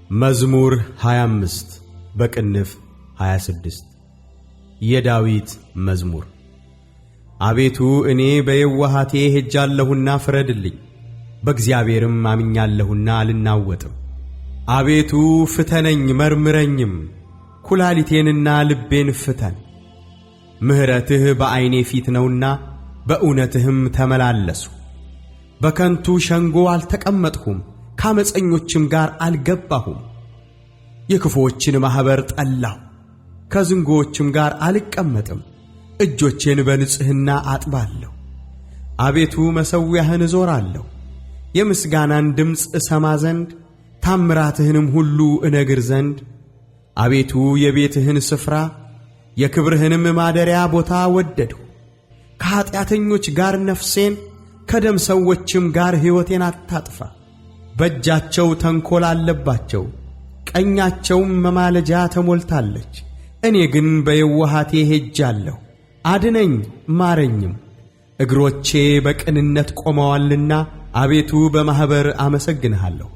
መዝሙር 25 በቅንፍ 26 የዳዊት መዝሙር። አቤቱ እኔ በየዋሃቴ ሄጃለሁና ፍረድልኝ፣ በእግዚአብሔርም አምኛለሁና አልናወጥም። አቤቱ ፍተነኝ መርምረኝም፣ ኩላሊቴንና ልቤን ፍተን። ምሕረትህ በዐይኔ ፊት ነውና በእውነትህም ተመላለሱ። በከንቱ ሸንጎ አልተቀመጥሁም፣ ከዓመፀኞችም ጋር አልገባሁም። የክፉዎችን ማኅበር ጠላሁ፣ ከዝንጎዎችም ጋር አልቀመጥም። እጆቼን በንጽሕና አጥባለሁ። አቤቱ መሠዊያህን እዞራለሁ፣ የምስጋናን ድምፅ እሰማ ዘንድ ታምራትህንም ሁሉ እነግር ዘንድ። አቤቱ የቤትህን ስፍራ የክብርህንም ማደሪያ ቦታ ወደድሁ። ከኀጢአተኞች ጋር ነፍሴን ከደም ሰዎችም ጋር ሕይወቴን አታጥፋ። በእጃቸው ተንኰል አለባቸው፣ ቀኛቸውም መማለጃ ተሞልታለች። እኔ ግን በየዋሃቴ ሄጃለሁ፣ አድነኝ ማረኝም። እግሮቼ በቅንነት ቆመዋልና አቤቱ በማኅበር አመሰግንሃለሁ።